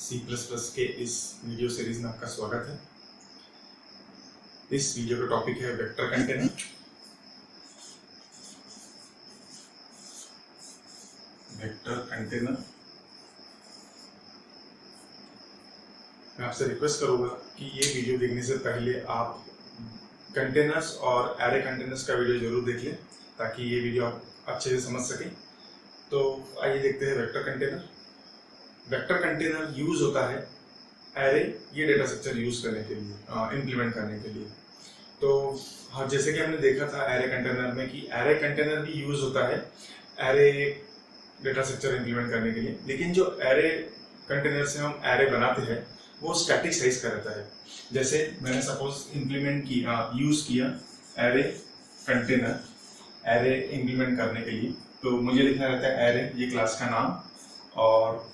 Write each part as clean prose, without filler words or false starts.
C++ के इस video series में आपका स्वागत है। इस वीडियो का टॉपिक है वेक्टर कंटेनर। Vector container. मैं आपसे रिक्वेस्ट करूंगा कि ये वीडियो देखने से पहले आप कंटेनर्स और एरे कंटेनर्स का वीडियो जरूर देख लें ताकि ये वीडियो आप अच्छे से समझ सकें। तो आइए देखते हैं vector container. Vector container use होता है एरे ये डेटा स्ट्रक्चर यूज करने के लिए, इम्प्लीमेंट करने के लिए। तो हाँ, जैसे कि हमने देखा था एरे कंटेनर में कि एरे कंटेनर भी यूज होता है एरे डेटा स्ट्रक्चर इम्प्लीमेंट करने के लिए, लेकिन जो एरे कंटेनर से हम एरे बनाते हैं वो स्टैटिक साइज का रहता है। जैसे मैंने सपोज इम्प्लीमेंट किया, यूज किया एरे कंटेनर एरे इम्प्लीमेंट करने के लिए, तो मुझे लिखना रहता है एरे, ये क्लास का नाम और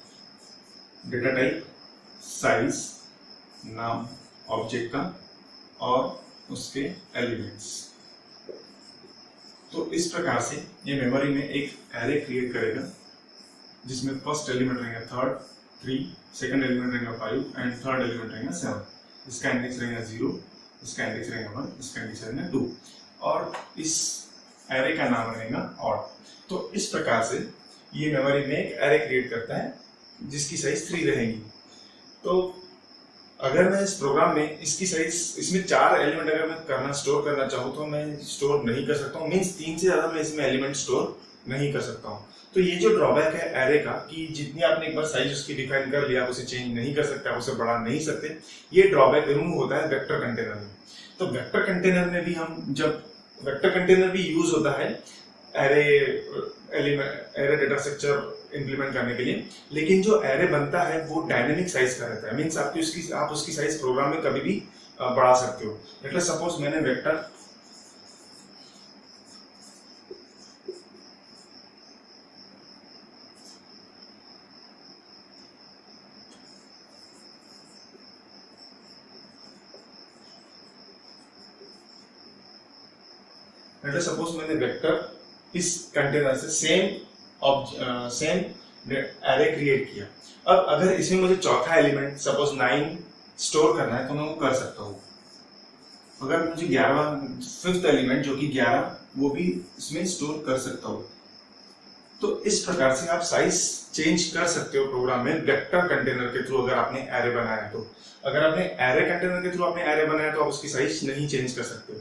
डेटा टाइप, साइज, नाम ऑब्जेक्ट का और उसके एलिमेंट्स। तो इस प्रकार से ये मेमोरी में एक एरे क्रिएट करेगा जिसमें फर्स्ट एलिमेंट रहेगा 3, सेकंड एलिमेंट रहेगा 5 एंड थर्ड एलिमेंट रहेगा 7। इसका इंडेक्स रहेगा 0, इसका इंडेक्स रहेगा 1, इसका इंडेक्स रहेगा 2 और इस एरे का नाम रहेगा ऑड। तो इस प्रकार से ये मेमोरी में एक एरे क्रिएट करता है जिसकी साइज 3 रहेगी। तो अगर मैं इस प्रोग्राम में इसकी साइज, इसमें 4 एलिमेंट अगर मैं करना स्टोर करना चाहूँ तो मैं स्टोर नहीं कर सकता हूँ, मीन्स 3 से ज्यादा मैं इसमें एलिमेंट स्टोर नहीं कर सकता हूँ। तो ये जो ड्रॉबैक है एरे का कि जितनी आपने एक बार साइज उसकी डिफाइन कर लिया, आप उसे चेंज नहीं कर सकते, आप उसे बढ़ा नहीं सकते, ये ड्रॉबैक रिमूव होता है वेक्टर कंटेनर में। तो वेक्टर कंटेनर में भी हम, जब वेक्टर कंटेनर भी यूज होता है एरे डेटा स्ट्रक्चर इंप्लीमेंट करने के लिए, लेकिन जो एरे बनता है वो डायनेमिक साइज का रहता है। मींस आप उसकी साइज प्रोग्राम में कभी भी बढ़ा सकते हो। लेट अस सपोज मैंने वेक्टर इस कंटेनर से सेम एरे क्रिएट किया। अब अगर इसमें मुझे चौथा एलिमेंट सपोज 9 स्टोर करना है तो मैं वो कर सकता हूँ। अगर मुझे 5th एलिमेंट जो कि 11 वो भी इसमें स्टोर कर सकता हूँ। तो इस प्रकार से आप साइज चेंज कर सकते हो प्रोग्राम में वेक्टर कंटेनर के थ्रू। अगर आपने एरे बनाया तो, अगर आपने एरे कंटेनर के थ्रू आपने एरे बनाया तो आप उसकी साइज नहीं चेंज कर सकते।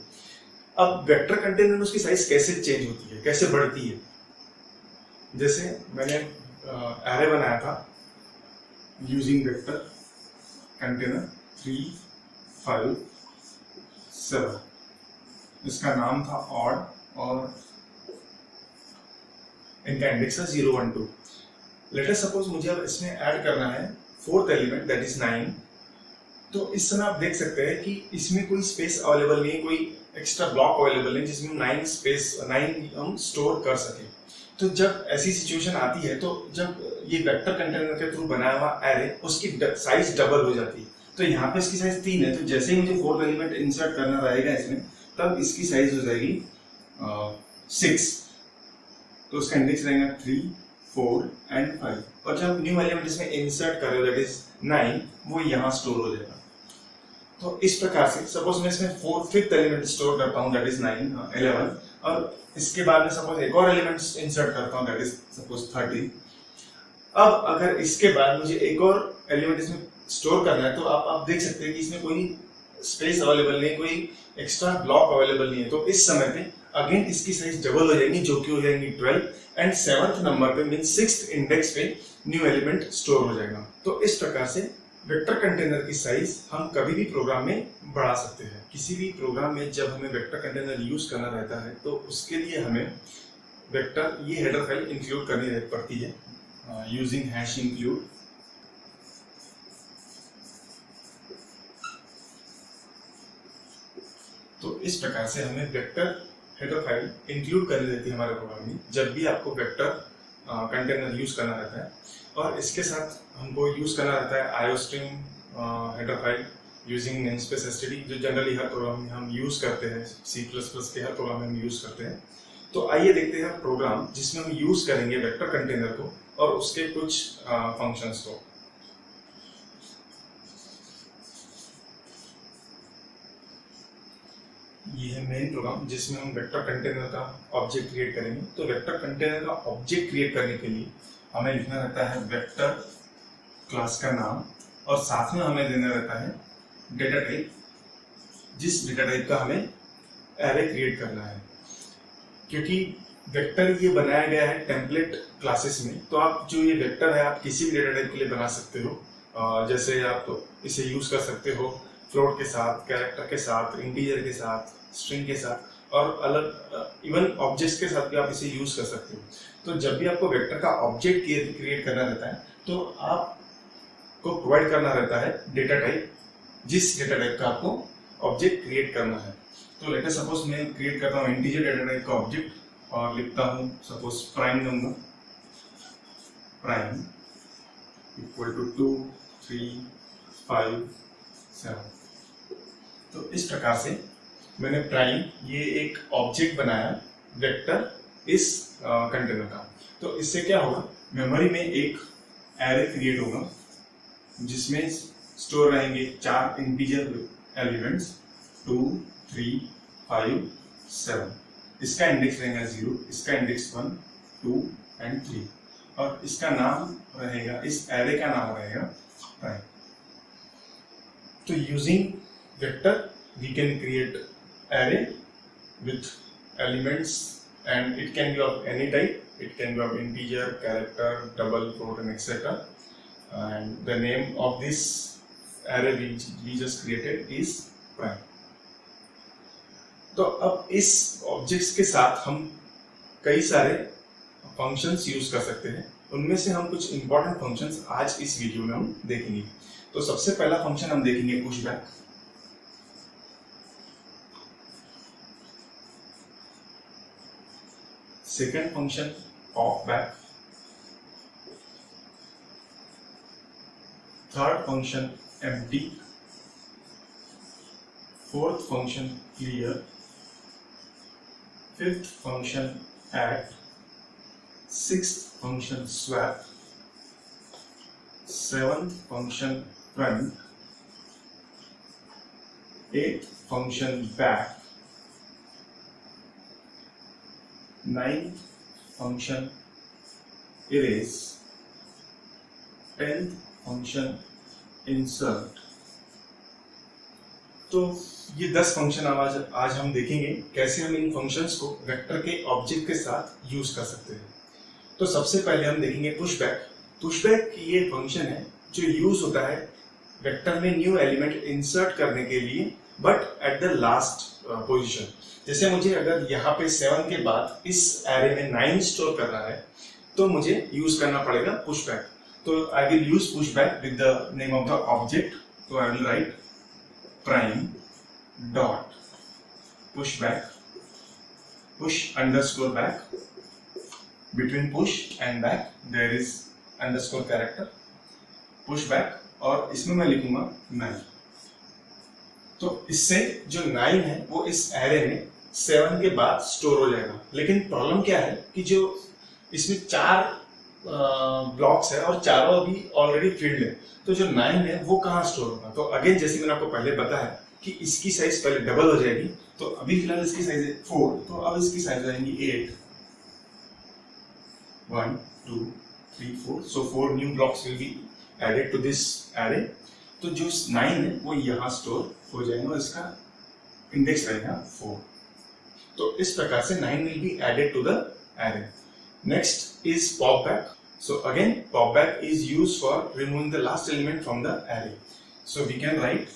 अब वेक्टर कंटेनर में उसकी साइज कैसे चेंज होती है, कैसे बढ़ती है? जैसे मैंने एरे बनाया था यूजिंग वेक्टर कंटेनर 3, 5, 7। इसका नाम था ऑड और इनका इंडेक्स है 0, 1, 2। लेट अस सपोज मुझे अब इसमें ऐड करना है 4th एलिमेंट दैट इज 9। तो इस समय आप देख सकते हैं कि इसमें कोई स्पेस अवेलेबल नहीं, कोई एक्स्ट्रा ब्लॉक अवेलेबल नहीं जिसमें 9 हम स्टोर कर सके। तो जब ऐसी सिचुएशन आती है, तो जब ये वेक्टर कंटेनर के थ्रू बनाया हुआ एरे, उसकी साइज डबल हो जाती है। तो यहाँ पे इसकी साइज 3 है, तो जैसे ही मुझे 4th एलिमेंट इंसर्ट करना रहेगा इसमें, तब इसकी साइज हो जाएगी 6। तो उसका इंडेक्स रहेगा 3, 4 एंड 5। और जब न्यू एलिमेंट इसमें इंसर्ट कर रहे हो दैट इज 9, वो यहाँ स्टोर हो जाएगा। तो इस प्रकार से सपोज मैं इसमें 5th एलिमेंट स्टोर करता हूँ दैट इज 11, और इसके बाद में सपोज एक और एलिमेंट इंसर्ट करता हूँ दैट इज सपोज 30। अब अगर इसके बाद मुझे एक और एलिमेंट इसमें स्टोर करना है तो आप देख सकते हैं कि इसमें कोई स्पेस अवेलेबल नहीं, कोई एक्स्ट्रा ब्लॉक अवेलेबल नहीं है। तो इस समय पे अगेन इसकी साइज डबल हो जाएगी जो कि हो जाएंगी 12 एंड 7th नंबर पे मीन 6th इंडेक्स पे न्यू एलिमेंट स्टोर हो जाएगा। तो इस प्रकार से वेक्टर कंटेनर की साइज हम कभी भी प्रोग्राम में बढ़ा सकते हैं। किसी भी प्रोग्राम में जब हमें वेक्टर कंटेनर यूज करना रहता है तो उसके लिए हमें वेक्टर ये हेडर फाइल इंक्लूड करनी पड़ती है यूजिंग #include। तो इस प्रकार से हमें वेक्टर हेडर फाइल इंक्लूड करनी रहती है हमारे प्रोग्राम में जब भी आपको वेक्टर कंटेनर यूज करना रहता है। और इसके साथ हमको यूज करना रहता है iostream header file using namespace STD, जो जनरली हर प्रोग्राम में हम यूज करते हैं, C++ के हर प्रोग्राम में हम यूज करते हैं। तो आइए देखते हैं प्रोग्राम जिसमें हम यूज करेंगे वेक्टर कंटेनर को और उसके कुछ फंक्शंस को। ये है मेन प्रोग्राम जिसमें हम वेक्टर कंटेनर का ऑब्जेक्ट क्रिएट करेंगे। तो वेक्टर कंटेनर का ऑब्जेक्ट क्रिएट करने के लिए हमें लिखना रहता है वेक्टर क्लास का नाम, और साथ में हमें देना रहता है डेटा टाइप, जिस डेटा टाइप का हमें एरे क्रिएट करना है। क्योंकि वेक्टर ये बनाया गया है टेम्पलेट क्लासेस में, तो आप जो ये वेक्टर है आप किसी भी डेटा टाइप के लिए बना सकते हो। जैसे आप इसे यूज कर सकते हो फ्लोट के साथ, कैरेक्टर के साथ, इंटीजर के साथ, स्ट्रिंग के साथ, और अलग इवन ऑब्जेक्ट्स के साथ भी आप इसे यूज कर सकते हो। तो जब भी आपको वेक्टर का ऑब्जेक्ट क्रिएट करना रहता है तो आपको प्रोवाइड करना रहता है डेटा टाइप, जिस डेटा टाइप का आपको ऑब्जेक्ट क्रिएट करना है। तो लेट अस सपोज मैं क्रिएट करता हूँ इंटीजर डेटा टाइप का ऑब्जेक्ट और लिखता हूँ सपोज प्राइम दूंगा, प्राइम इक्वल टू 2, 3, 5, 7। तो इस प्रकार से मैंने प्राइम ये एक ऑब्जेक्ट बनाया वेक्टर इस कंटेनर का। तो इससे क्या होगा, मेमोरी में एक एरे क्रिएट होगा जिसमें स्टोर रहेंगे 4 इंटीजर एलिमेंट्स 2, 3, 5, 7। इसका इंडेक्स रहेगा 0, इसका इंडेक्स 1, 2 एंड 3, और इसका नाम रहेगा, इस एरे का नाम रहेगा प्राइम। तो using vector we can create array with elements, and it can be of any type. It can be of integer, character, double, float and etc. And the name of this array we just created is prime. तो अब इस objects के साथ हम कई सारे functions use कर सकते हैं। उनमें से हम कुछ इंपॉर्टेंट फंक्शंस आज इस वीडियो में हम देखेंगे। तो सबसे पहला फंक्शन हम देखेंगे push back. Second function pop back, third function empty, fourth function clear, fifth function add, sixth function swap, seventh function front, eighth function back, ninth function erase, 10th function insert। तो ये 10 फंक्शन आज हम देखेंगे कैसे हम इन फंक्शंस को वेक्टर के object के साथ यूज कर सकते हैं। तो सबसे पहले हम देखेंगे पुशबैक। पुशबैक ये फंक्शन है जो यूज होता है वेक्टर में न्यू एलिमेंट इंसर्ट करने के लिए, but at the last position. जैसे मुझे अगर यहाँ पे 7 के बाद इस एरे में 9 स्टोर करना है तो मुझे यूज करना पड़ेगा पुशबैक। तो I will use push back with the name of the object. तो I will write prime dot push back, push underscore back, between push and back there is underscore character, push back, और इसमें मैं लिखूंगा 9। तो इससे जो 9 है वो इस एरे में 7 के बाद स्टोर हो जाएगा। लेकिन प्रॉब्लम क्या है कि जो इसमें 4 ब्लॉक्स है और चारों अभी ऑलरेडी फिल्ड है, तो जो 9 है वो कहाँ स्टोर होगा। तो अगेन जैसे मैंने आपको पहले बताया कि इसकी साइज पहले डबल हो जाएगी। तो अभी फिलहाल इसकी साइज है 4, तो अब इसकी साइज हो जाएंगी 8, 1, 2, 3, 4। So 4 new blocks will be added to this array. तो जो 9 है वो यहाँ स्टोर हो जाएगा और इसका इंडेक्स रहेगा 4। तो इस प्रकार से 9 will be added to the array. Next is popback. So again, popback is used for removing the last element from the array. So we can write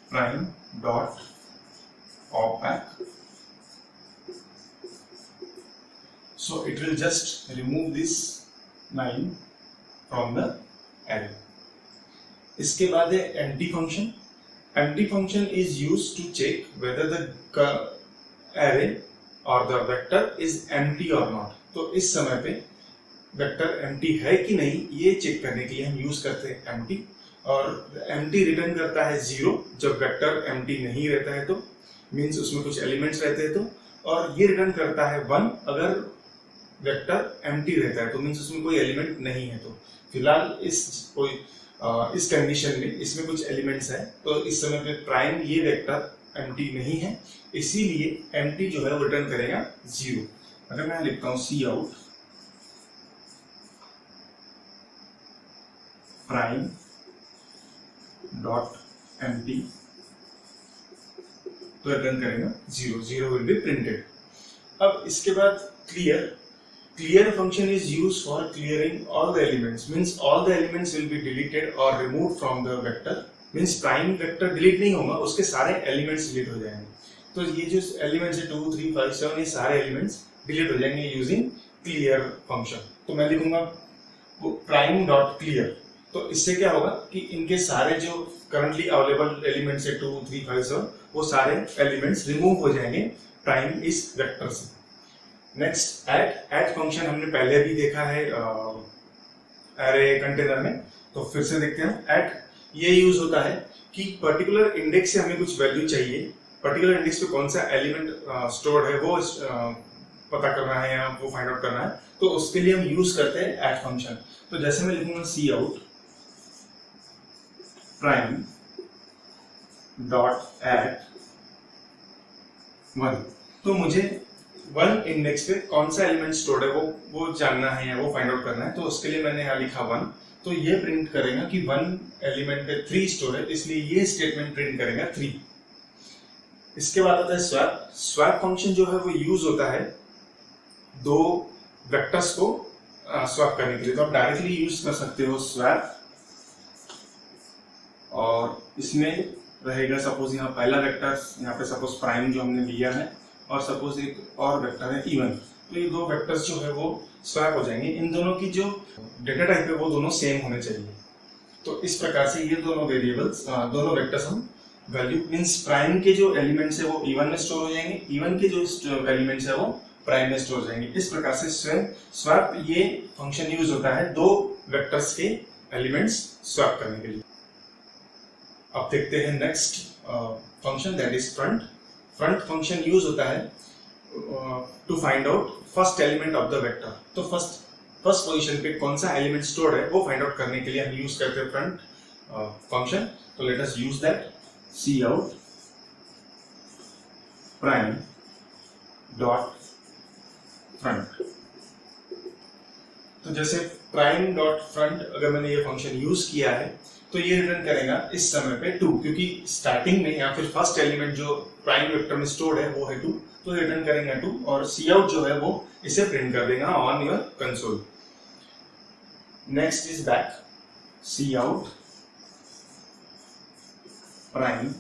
prime dot popback. So it will just remove this 9 from the array. इसके बाद है empty function. Empty function is used to check whether the array or the vector is empty or not. तो इस समय पे vector empty है कि नहीं ये चेक करने के लिए हम यूज करते हैं empty, और empty रिटर्न करता है 0 जब वेक्टर empty नहीं रहता है, तो मीन्स उसमें कुछ एलिमेंट्स रहते हैं तो, और ये रिटर्न करता है 1 अगर वेक्टर empty रहता है, तो मीन्स उसमें कोई एलिमेंट नहीं है। तो फिलहाल इस कंडीशन में इसमें कुछ एलिमेंट्स हैं, तो इस समय पे प्राइम ये वेक्टर एम्प्टी नहीं है, इसीलिए एम्प्टी जो है वो रिटर्न करेगा 0। अगर मैं लिखता हूं सी आउट प्राइम डॉट एम्प्टी तो रिटर्न करेगा 0, 0 विल बी प्रिंटेड। अब इसके बाद clear function is used for clearing all the elements, means all the elements will be deleted और removed from the vector, means prime vector delete नहीं होगा, उसके सारे एलिमेंट्स डिलीट हो जाएंगे। तो ये जो एलिमेंट्स है 2 3 5 7 ये सारे एलिमेंट्स डिलीट हो जाएंगे यूजिंग क्लियर फंक्शन। तो मैं लिखूंगा प्राइम डॉट क्लियर, तो इससे क्या होगा कि इनके सारे जो करंटली अवेलेबल एलिमेंट्स है 2 3 5 7 वो सारे एलिमेंट्स रिमूव हो जाएंगे प्राइम इस वेक्टर से। नेक्स्ट ऐड फंक्शन हमने पहले भी देखा है एरे कंटेनर में, तो फिर से देखते हैं। ऐड ये यूज होता है कि पर्टिकुलर इंडेक्स से हमें कुछ वैल्यू चाहिए, पर्टिकुलर इंडेक्स पे कौन सा एलिमेंट स्टोर्ड है वो पता करना है या वो फाइंड आउट करना है, तो उसके लिए हम यूज करते हैं ऐड फंक्शन। तो जैसे मैं लिखूंगा सी आउट प्राइम डॉट ऐड 1, तो मुझे 1 इंडेक्स पे कौन सा एलिमेंट स्टोर्ड है वो जानना है या वो फाइंड आउट करना है, तो उसके लिए मैंने यहाँ लिखा 1, तो ये प्रिंट करेगा कि 1 एलिमेंट पे 3 स्टोर है, इसलिए ये स्टेटमेंट प्रिंट करेगा 3। इसके बाद आता है स्वैप। स्वैप फंक्शन जो है वो यूज होता है दो वेक्टर्स को स्वैप करने के लिए, तो आप डायरेक्टली यूज कर सकते हो स्वैप, और इसमें रहेगा सपोज यहाँ पहला वेक्टर, यहाँ पे सपोज प्राइम जो हमने लिया है, और सपोज एक और वेक्टर है इवन, तो ये दो वेक्टर्स जो है वो स्वैप हो जाएंगे। इन दोनों की जो डेटा टाइप है वो दोनों सेम होने चाहिए। तो इस प्रकार से ये दोनों वेरिएबल्स दोनों वेक्टर्स हम वैल्यू मींस प्राइम के जो एलिमेंट्स है वो इवन में स्टोर हो जाएंगे, इवन के जो एलिमेंट्स है वो प्राइम में स्टोर हो जाएंगे। इस प्रकार से स्वैप ये फंक्शन यूज होता है दो वेक्टर्स के एलिमेंट्स स्वैप करने के लिए। अब देखते हैं next function that is front. Front function use होता है to find out first element of the vector. तो फर्स्ट पोजीशन पे कौन सा एलिमेंट स्टोर्ड है वो फाइंड आउट करने के लिए हम यूज करते हैं फ्रंट फंक्शन। तो let us use that C out prime dot front. तो जैसे प्राइम डॉट फ्रंट अगर मैंने ये फंक्शन यूज किया है तो ये रिटर्न करेगा इस समय पे 2, क्योंकि स्टार्टिंग में या फिर फर्स्ट एलिमेंट जो प्राइम वेक्टर में स्टोर्ड है वो है 2, तो रिटर्न करेगा 2, और सी आउट जो है वो इसे प्रिंट कर देगा on your console. Next is back, C out prime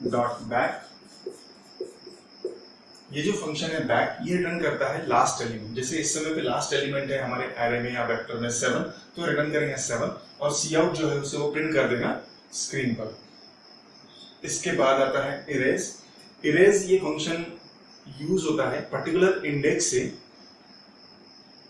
dot back. ये जो फंक्शन है बैक ये रिटर्न करता है लास्ट एलिमेंट। जैसे इस समय पे लास्ट एलिमेंट है हमारे एरे में या वेक्टर में 7, तो रिटर्न करेंगे 7, और सी आउट जो है उसे वो प्रिंट कर देगा स्क्रीन पर। इसके बाद आता है इरेज। इरेज ये फंक्शन यूज होता है पर्टिकुलर इंडेक्स से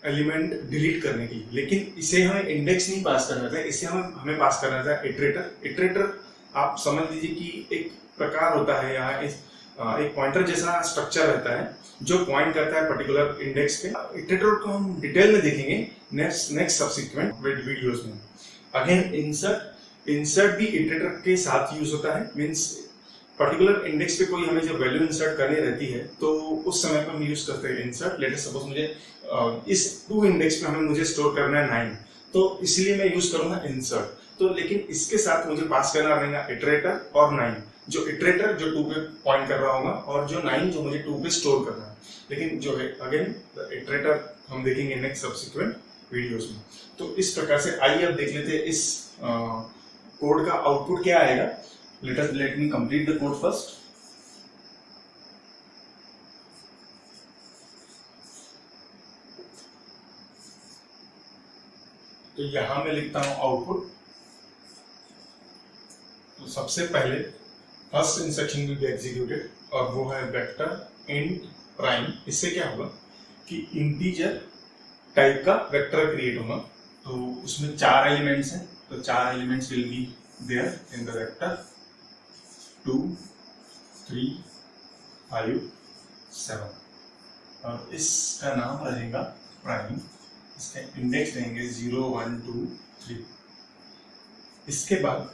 एलिमेंट डिलीट करने के लिए, लेकिन इसे हमें इंडेक्स नहीं पास करना था, इसे हमें पास करना था इटरेटर। इटरेटर आप समझ लीजिए कि एक प्रकार होता है यहाँ एक पॉइंटर जैसा स्ट्रक्चर रहता है जो पॉइंट करता है पर्टिकुलर इंडेक्स पे। इटरेटर को हम डिटेल में देखेंगे नेक्स्ट सब्सिक्वेंट वीडियोस में। अगेन इंसर्ट भी इटरेटर के साथ यूज होता है, मींस पर्टिकुलर इंडेक्स पे कोई हमें जब वैल्यू इंसर्ट करनी रहती है तो उस समय पर हम यूज करते हैं इंसर्ट। लेट अस सपोज मुझे इस 2 इंडेक्स पे मुझे स्टोर करना है 9, तो इसलिए मैं यूज करूंगा इंसर्ट। तो लेकिन इसके साथ मुझे पास करना रहेगा इटरेटर और 9, जो इटरेटर जो 2 पे पॉइंट कर रहा होगा और जो 9 जो मुझे 2 पे स्टोर करना है। लेकिन जो है अगेन इटरेटर हम देखेंगे नेक्स्ट सब्सिक्वेंट वीडियोस में। तो इस प्रकार से आइए अब देख लेते हैं इस कोड का आउटपुट क्या आएगा। Let me complete the code first. तो यहां मैं लिखता हूं आउटपुट। तो सबसे पहले first instruction will be executed और वो है वेक्टर इंट प्राइम। इससे क्या होगा कि इंटीजर टाइप का वेक्टर क्रिएट होगा। तो उसमें 4 एलिमेंट्स हैं, तो 4 elements will be there in the vector 2 3 5 7, और इसका नाम रहेगा प्राइम। इसके इंडेक्स रहेंगे 0 1 2 3। इसके बाद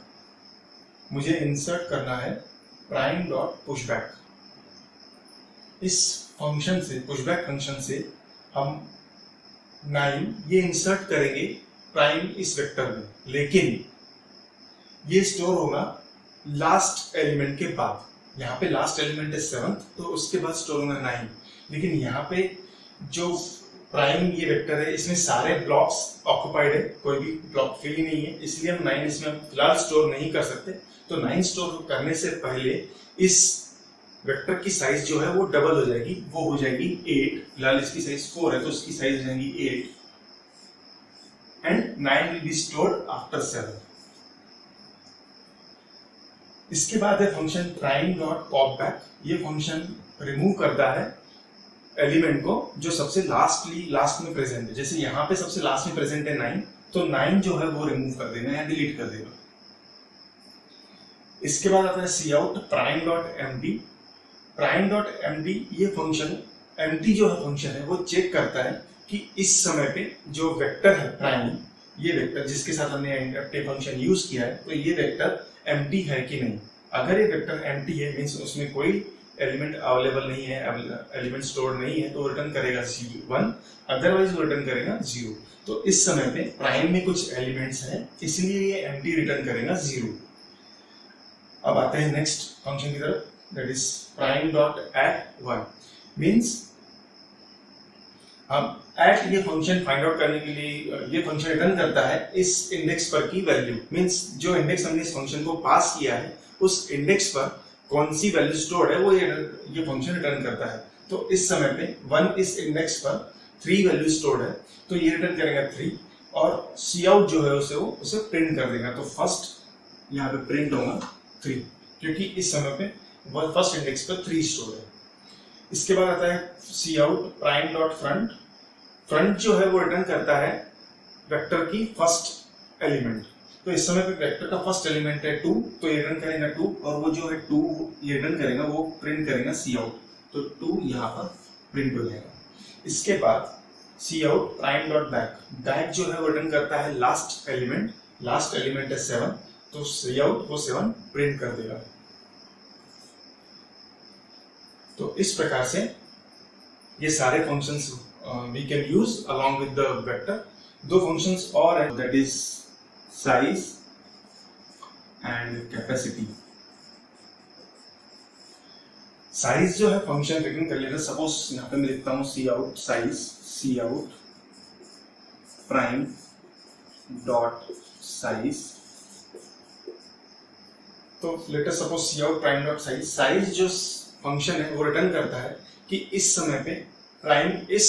मुझे इंसर्ट करना है प्राइम डॉट पुशबैक। इस फंक्शन से, पुशबैक फंक्शन से हम 9 ये इंसर्ट करेंगे प्राइम इस वेक्टर में, लेकिन ये स्टोर होगा लास्ट एलिमेंट के बाद। यहाँ पे लास्ट एलिमेंट है 7, तो उसके बाद स्टोर होगा 9। लेकिन यहाँ पे जो प्राइम ये वेक्टर है, इसमें सारे ब्लॉक्स ऑक्युपाइड है, कोई भी ब्लॉक फ्री नहीं है, इसलिए हम 9 इसमें फिलहाल स्टोर नहीं कर सकते। तो 9 स्टोर करने से पहले इस वेक्टर की साइज जो है वो डबल हो जाएगी, वो हो जाएगी 8। फिलहाल इसकी साइज 4 है, तो इसकी साइज हो जाएगी 8 and 9 will be stored after 7। इसके बाद है function prime dot pop back. ये फंक्शन रिमूव करता है एलिमेंट को जो सबसे लास्ट में प्रेजेंट है। जैसे यहाँ पे सबसे लास्ट में प्रेजेंट है 9, तो 9 जो है वो रिमूव कर देगा या डिलीट कर देगा। इसके बाद आता है सी out prime dot empty. Prime dot empty ये फंक्शन, एम्प्टी जो है फंक्शन है वो चेक करता है कि इस समय पे जो वेक्टर है प्राइम, ये वेक्टर जिसके साथ हमने एम्प्टी फंक्शन यूज किया है, तो ये वेक्टर एम्प्टी है कि नहीं। अगर ये वेक्टर एम्प्टी है मींस उसमें कोई एलिमेंट अवेलेबल नहीं है, एलिमेंट स्टोर नहीं है, तो रिटर्न करेगा 1, अदरवाइज वो रिटर्न करेगा 0। तो इस समय पे प्राइम में कुछ एलिमेंट्स हैं, इसलिए ये एम्प्टी रिटर्न करेगा 0। अब आते हैं नेक्स्ट फंक्शन की तरफ, that is prime dot at 1। Means हम एट ये फंक्शन फाइंड आउट करने के लिए ये फंक्शन रिटर्न करता है इस इंडेक्स पर की वैल्यू। मींस जो इंडेक्स हमने इस फंक्शन को पास किया है उस इंडेक्स पर कौन सी वैल्यू स्टोर्ड है वो ये फंक्शन रिटर्न करता है। तो इस समय पे 1 इस इंडेक्स पर 3 वैल्यू स्टोर्ड है, तो ये रिटर्न करेगा 3 और सी आउट जो है उसे प्रिंट कर देगा। तो फर्स्ट यहाँ पे प्रिंट होगा 3, क्योंकि इस समय पे फर्स्ट इंडेक्स पर 3 स्टोर्ड है। इसके बाद आता है सी out prime dot front. Front जो है वो रिटर्न करता है वेक्टर की फर्स्ट एलिमेंट। तो इस समय पे वेक्टर का फर्स्ट एलिमेंट है 2, तो ये रिटर्न करेगा 2 और वो जो है 2 ये रिटर्न करेगा, वो प्रिंट करेगा सी आउट। तो 2 यहाँ पर प्रिंट हो जाएगा। इसके बाद सी out prime dot back. Back जो है वो रिटर्न करता है लास्ट एलिमेंट है 7, तो सी आउट वो 7 प्रिंट कर देगा। तो इस प्रकार से ये सारे functions we can use along with the vector. 2 functions और है, that is size and capacity. Size जो है फंक्शन रिटर्न कर लेगा। सपोज यहाँ पे मैं लिखता हूँ C out size, C out prime dot size. तो let us suppose C out prime dot size. Size जो फंक्शन है वो रिटर्न करता है कि इस समय पे प्राइम इस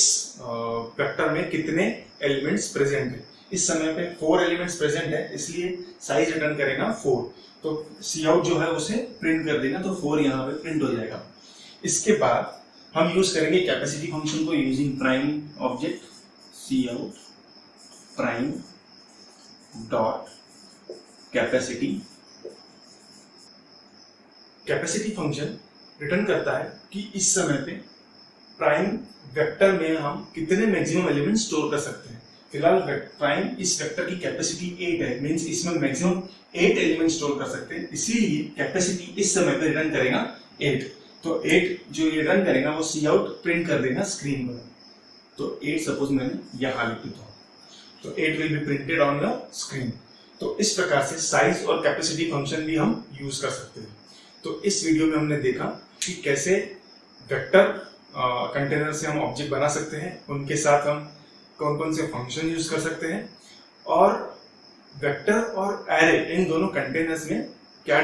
वेक्टर में कितने एलिमेंट्स प्रेजेंट है। इस समय पे 4 एलिमेंट्स प्रेजेंट है, इसलिए साइज रिटर्न करेगा 4। तो सी आउट जो है उसे प्रिंट कर देगा, तो 4 यहाँ पे प्रिंट हो जाएगा। इसके बाद हम यूज करेंगे कैपेसिटी फंक्शन को using prime object C out prime dot capacity. Capacity function return करता है कि इस समय पे प्राइम वेक्टर में हम कितने मैक्सिमम एलिमेंट स्टोर कर सकते हैं। फिलहाल प्राइम इस वेक्टर की कैपेसिटी 8 है, मींस इसमें मैक्सिमम 8 एलिमेंट स्टोर कर सकते हैं, इसलिए कैपेसिटी इस समय पे रिटर्न करेगा 8। तो 8 जो ये रिटर्न करेगा वो सी आउट प्रिंट कर देगा स्क्रीन पर। तो 8 सपोज मैंने यहाँ लिख देता हूँ, तो 8 will be printed on the screen. तो इस प्रकार से साइज और कैपेसिटी फंक्शन भी हम यूज कर सकते हैं। तो इस वीडियो में हमने देखा कि कैसे वेक्टर कंटेनर से हम ऑब्जेक्ट बना सकते हैं, उनके साथ हम कौन कौन से फंक्शन यूज कर सकते हैं, और वेक्टर और एरे इन दोनों कंटेनर्स में क्या